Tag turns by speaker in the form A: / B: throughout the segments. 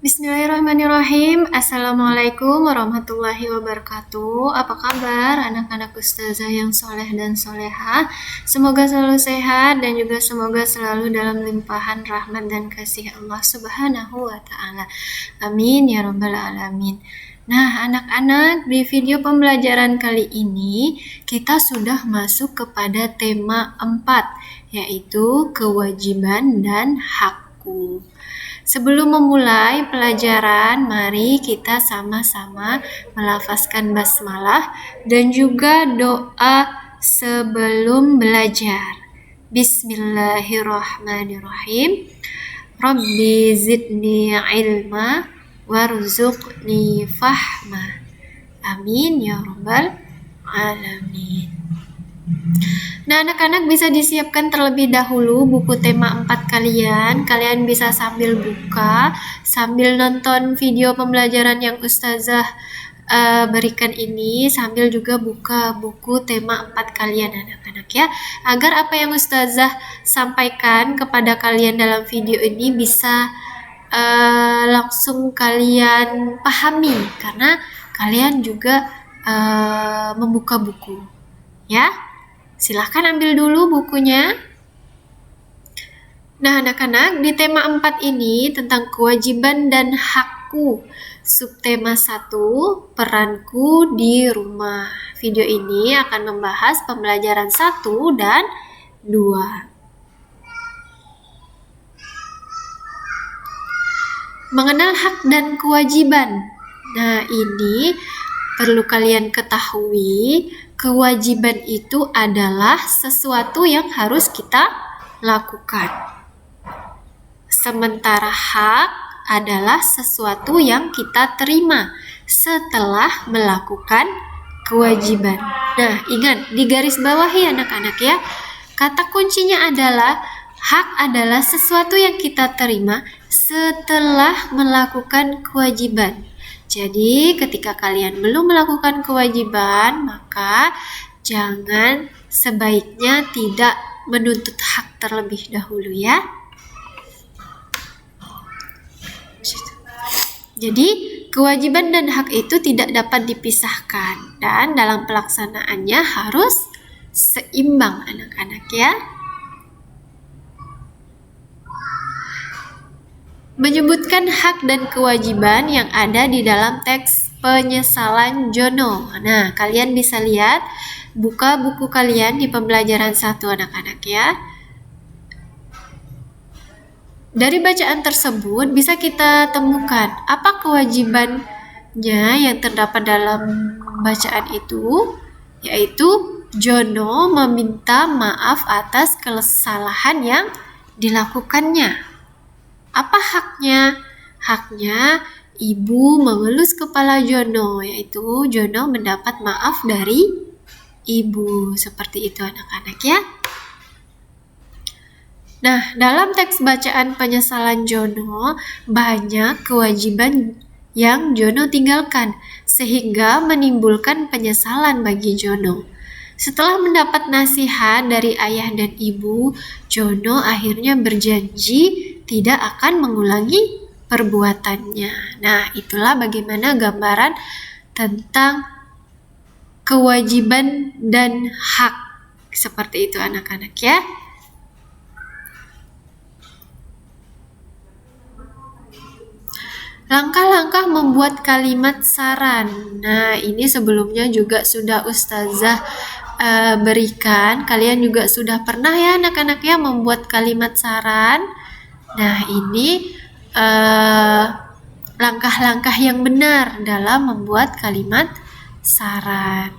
A: Bismillahirrahmanirrahim. Assalamualaikum warahmatullahi wabarakatuh. Apa kabar anak-anak ustazah yang soleh dan soleha? Semoga selalu sehat dan juga semoga selalu dalam limpahan rahmat dan kasih Allah subhanahu wa ta'ala. Amin ya rabbal alamin. Nah anak-anak, di video pembelajaran kali ini kita sudah masuk kepada tema 4, yaitu kewajiban dan hakku. Sebelum memulai pelajaran, mari kita sama-sama melafazkan basmalah dan juga doa sebelum belajar. Bismillahirrahmanirrahim. Rabbi zidni ilma warzuqni fahma. Amin ya rabbal alamin. Nah, anak-anak bisa disiapkan terlebih dahulu buku tema 4 kalian. Kalian bisa sambil buka, sambil nonton video pembelajaran yang ustazah berikan ini, sambil juga buka buku tema 4 kalian anak-anak ya. Agar apa yang ustazah sampaikan kepada kalian dalam video ini bisa langsung kalian pahami, karena kalian juga membuka buku ya. Silahkan ambil dulu bukunya. Nah anak-anak, di tema 4 ini tentang kewajiban dan hakku. Subtema 1, peranku di rumah. Video ini akan membahas pembelajaran 1 dan 2. Mengenal hak dan kewajiban. Nah ini perlu kalian ketahui, kewajiban itu adalah sesuatu yang harus kita lakukan. Sementara hak adalah sesuatu yang kita terima setelah melakukan kewajiban. Nah, ingat, di garis bawahi anak-anak ya. Kata kuncinya adalah hak adalah sesuatu yang kita terima setelah melakukan kewajiban. Jadi ketika kalian belum melakukan kewajiban, maka sebaiknya tidak menuntut hak terlebih dahulu ya. Jadi kewajiban dan hak itu tidak dapat dipisahkan dan dalam pelaksanaannya harus seimbang anak-anak ya. Menyebutkan hak dan kewajiban yang ada di dalam teks penyesalan Jono. Nah, kalian bisa lihat, buka buku kalian di pembelajaran 1 anak-anak ya. Dari bacaan tersebut bisa kita temukan apa kewajibannya yang terdapat dalam bacaan itu, yaitu Jono meminta maaf atas kesalahan yang dilakukannya. Apa haknya? Haknya ibu mengelus kepala Jono, yaitu Jono mendapat maaf dari ibu. Seperti itu anak-anak ya. Nah, dalam teks bacaan penyesalan Jono, banyak kewajiban yang Jono tinggalkan, sehingga menimbulkan penyesalan bagi Jono. Setelah mendapat nasihat dari ayah dan ibu, Jono akhirnya berjanji tidak akan mengulangi perbuatannya. Nah, itulah bagaimana gambaran tentang kewajiban dan hak. Seperti itu anak-anak ya. Langkah-langkah membuat kalimat saran. Nah, ini sebelumnya juga sudah ustazah berikan. Kalian juga sudah pernah ya anak-anak ya membuat kalimat saran. Nah, ini langkah-langkah yang benar dalam membuat kalimat saran.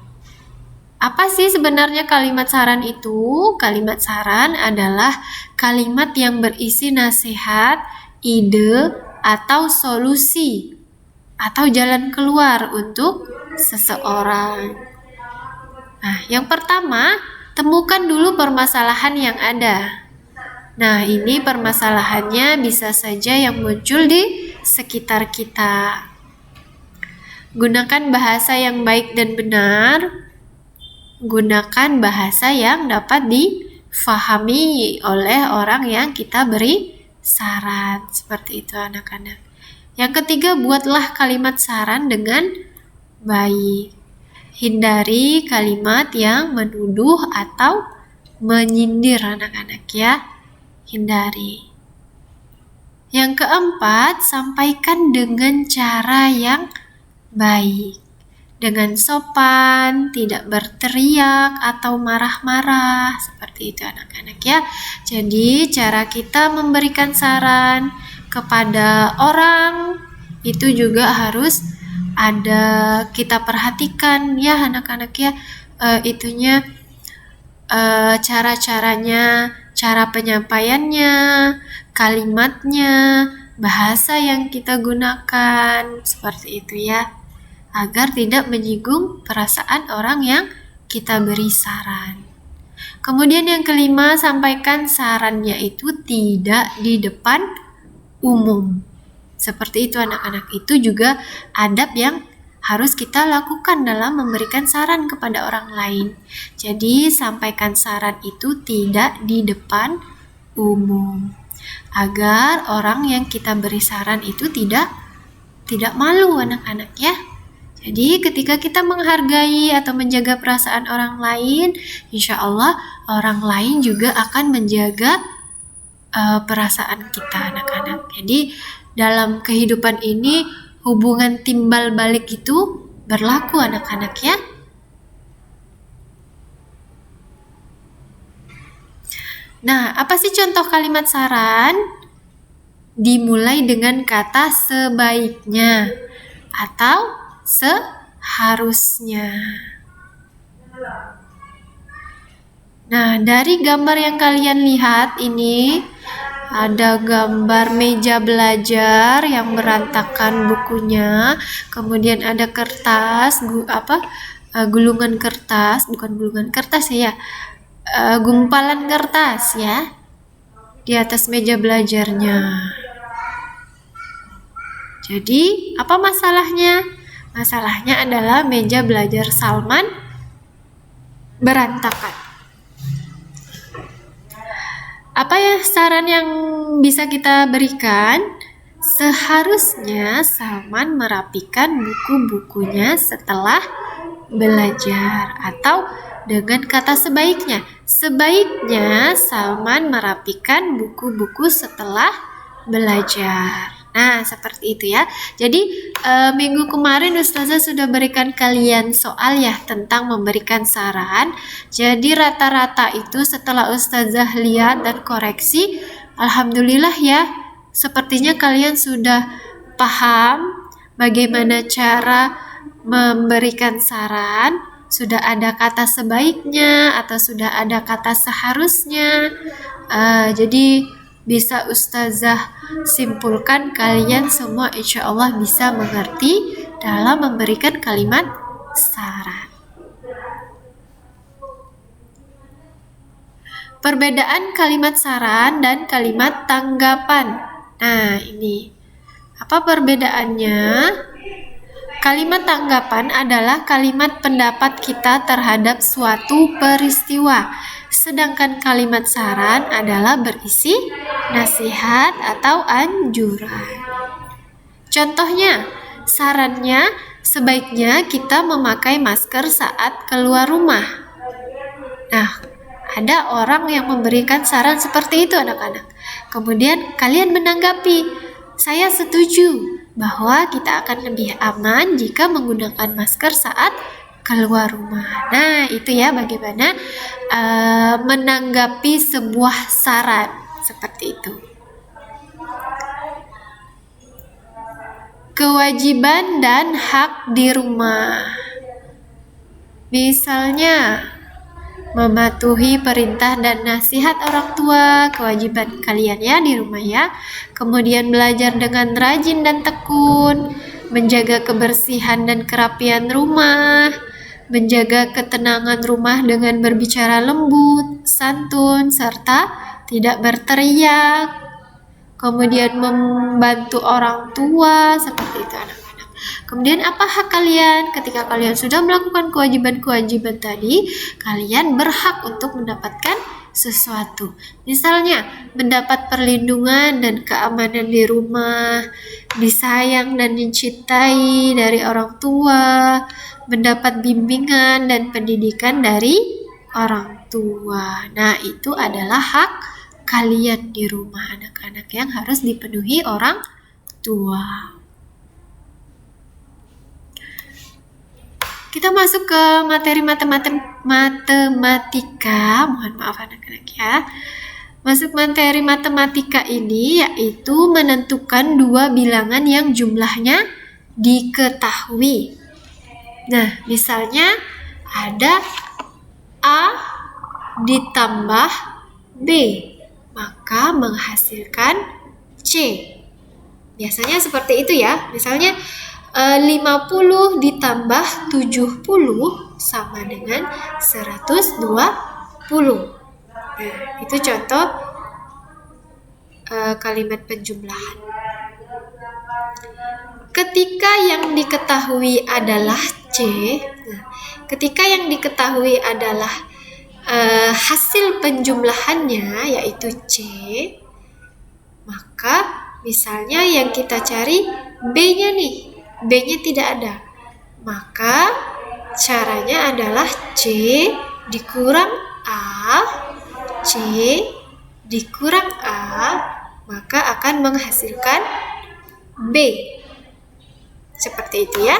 A: Apa sih sebenarnya kalimat saran itu? Kalimat saran adalah kalimat yang berisi nasihat, ide, atau solusi, atau jalan keluar untuk seseorang. Nah, yang pertama, temukan dulu permasalahan yang ada. Nah, ini permasalahannya bisa saja yang muncul di sekitar kita. Gunakan bahasa yang baik dan benar. Gunakan bahasa yang dapat difahami oleh orang yang kita beri saran. Seperti itu anak-anak. Yang ketiga, buatlah kalimat saran dengan baik. Hindari kalimat yang menuduh atau menyindir anak-anak ya. Hindari. Yang keempat, sampaikan dengan cara yang baik. Dengan sopan, tidak berteriak atau marah-marah. Seperti itu anak-anak ya. Jadi cara kita memberikan saran kepada orang itu juga harus ada kita perhatikan ya anak-anak ya, cara-caranya, cara penyampaiannya, kalimatnya, bahasa yang kita gunakan, seperti itu ya, agar tidak menyinggung perasaan orang yang kita beri saran. Kemudian yang kelima, sampaikan sarannya itu tidak di depan umum. Seperti itu anak-anak, itu juga adab yang harus kita lakukan dalam memberikan saran kepada orang lain. Jadi sampaikan saran itu tidak di depan umum, agar orang yang kita beri saran itu tidak malu anak-anak ya. Jadi ketika kita menghargai atau menjaga perasaan orang lain, insya Allah orang lain juga akan menjaga perasaan kita anak-anak. Jadi dalam kehidupan ini hubungan timbal balik itu berlaku anak-anak ya. Nah, apa sih contoh kalimat saran? Dimulai dengan kata sebaiknya atau seharusnya. Nah, dari gambar yang kalian lihat ini ada gambar meja belajar yang berantakan bukunya, kemudian ada kertas, gulungan kertas, bukan gulungan kertas ya, gumpalan kertas ya, di atas meja belajarnya. Jadi, apa masalahnya? Masalahnya adalah meja belajar Salman berantakan. Apa ya saran yang bisa kita berikan? Seharusnya Salman merapikan buku-bukunya setelah belajar, atau dengan kata sebaiknya. Sebaiknya Salman merapikan buku-buku setelah belajar. Nah, seperti itu ya. Jadi minggu kemarin Ustazah sudah berikan kalian soal ya tentang memberikan saran. Jadi rata-rata itu setelah Ustazah lihat dan koreksi, alhamdulillah ya, sepertinya kalian sudah paham bagaimana cara memberikan saran. Sudah ada kata sebaiknya atau sudah ada kata seharusnya. Jadi bisa Ustazah simpulkan kalian semua insya Allah bisa mengerti dalam memberikan kalimat saran. Perbedaan kalimat saran dan kalimat tanggapan. Nah, ini apa perbedaannya? Kalimat tanggapan adalah kalimat pendapat kita terhadap suatu peristiwa. Sedangkan kalimat saran adalah berisi nasihat atau anjuran. Contohnya, sarannya sebaiknya kita memakai masker saat keluar rumah. Nah, ada orang yang memberikan saran seperti itu anak-anak. Kemudian kalian menanggapi, saya setuju bahwa kita akan lebih aman jika menggunakan masker saat keluar rumah. Nah, itu ya bagaimana menanggapi sebuah saran seperti itu. Kewajiban dan hak di rumah. Misalnya, mematuhi perintah dan nasihat orang tua, kewajiban kalian ya di rumah ya. Kemudian belajar dengan rajin dan tekun, menjaga kebersihan dan kerapian rumah, menjaga ketenangan rumah dengan berbicara lembut, santun, serta tidak berteriak. Kemudian membantu orang tua, seperti itu anak-anak. Kemudian apa hak kalian? Ketika kalian sudah melakukan kewajiban-kewajiban tadi, kalian berhak untuk mendapatkan sesuatu. Misalnya, mendapat perlindungan dan keamanan di rumah, disayang dan dicintai dari orang tua, mendapat bimbingan dan pendidikan dari orang tua. Nah, itu adalah hak kalian di rumah anak-anak yang harus dipenuhi orang tua. Kita masuk ke materi matematika. Mohon maaf anak-anak ya. Masuk materi matematika ini yaitu menentukan dua bilangan yang jumlahnya diketahui. Nah, misalnya ada A ditambah B, maka menghasilkan C. Biasanya seperti itu ya. Misalnya 50 ditambah 70 sama dengan 120. Nah, itu contoh kalimat penjumlahan. Ketika yang diketahui adalah C, ketika yang diketahui adalah hasil penjumlahannya yaitu C, maka misalnya yang kita cari B-nya nih. B-nya tidak ada, maka caranya adalah C dikurang A, C dikurang A, maka akan menghasilkan B. Seperti itu ya.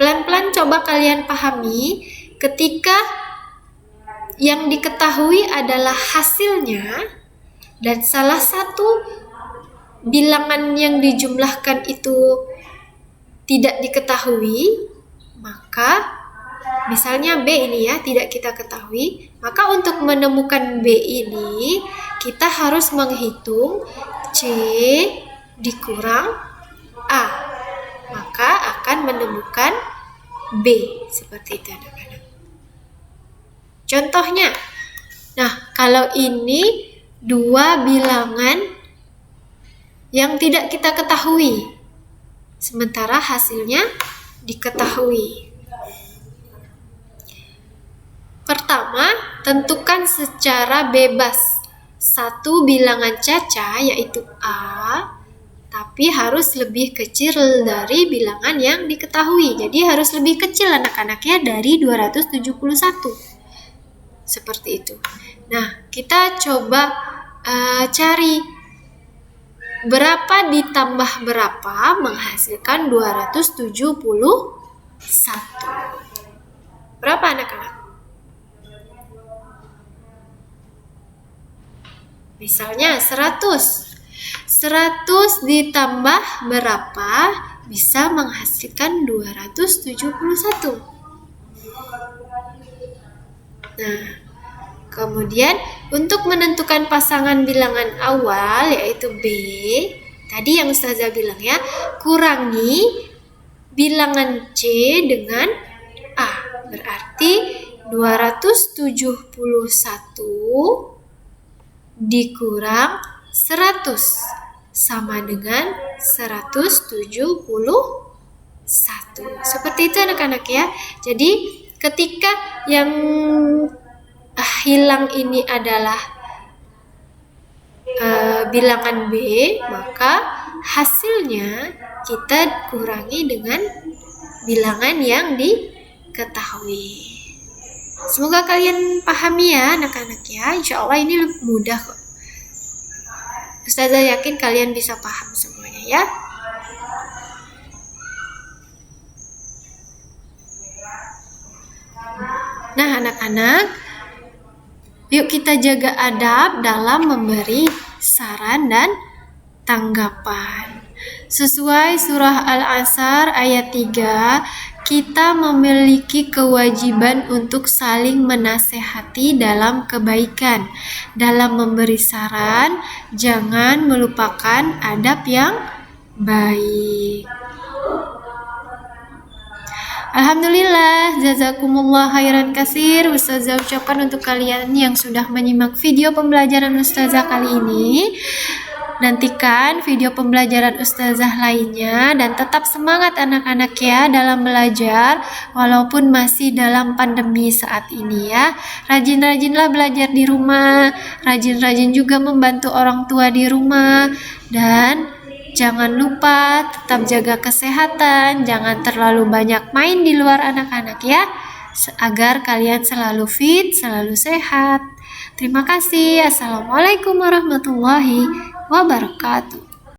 A: Pelan-pelan coba kalian pahami, ketika yang diketahui adalah hasilnya dan salah satu bilangan yang dijumlahkan itu tidak diketahui, maka misalnya B ini ya tidak kita ketahui, maka untuk menemukan B ini kita harus menghitung C dikurang A, maka akan menemukan B. Seperti itu anak-anak. Contohnya, nah kalau ini dua bilangan yang tidak kita ketahui, sementara hasilnya diketahui. Pertama, tentukan secara bebas satu bilangan caca yaitu A, tapi harus lebih kecil dari bilangan yang diketahui. Jadi harus lebih kecil anak-anaknya dari 271. Seperti itu. Nah, kita coba cari berapa ditambah berapa menghasilkan 271. Berapa anak-anak? Misalnya 100. 100 ditambah berapa bisa menghasilkan 271. Nah, kemudian untuk menentukan pasangan bilangan awal yaitu B, tadi yang Ustazah bilang ya, kurangi bilangan C dengan A. Berarti 271 dikurang 100 sama dengan 171. Seperti itu anak-anak ya. Jadi ketika yang hilang ini adalah bilangan B, maka hasilnya kita kurangi dengan bilangan yang diketahui. Semoga kalian pahami ya anak-anak ya. Insya Allah ini mudah kok. Ustazah yakin kalian bisa paham semuanya ya. Nah anak-anak, yuk kita jaga adab dalam memberi saran dan tanggapan. Sesuai surah Al-Asr ayat 3, kita memiliki kewajiban untuk saling menasehati dalam kebaikan. Dalam memberi saran, jangan melupakan adab yang baik. Alhamdulillah, jazakumullah khairan katsir. Ustazah ucapkan untuk kalian yang sudah menyimak video pembelajaran Ustazah kali ini. Nantikan video pembelajaran Ustazah lainnya dan tetap semangat anak-anak ya dalam belajar walaupun masih dalam pandemi saat ini ya. Rajin-rajinlah belajar di rumah, rajin-rajin juga membantu orang tua di rumah, dan jangan lupa tetap jaga kesehatan, jangan terlalu banyak main di luar anak-anak ya, agar kalian selalu fit, selalu sehat. Terima kasih. Assalamualaikum warahmatullahi wabarakatuh.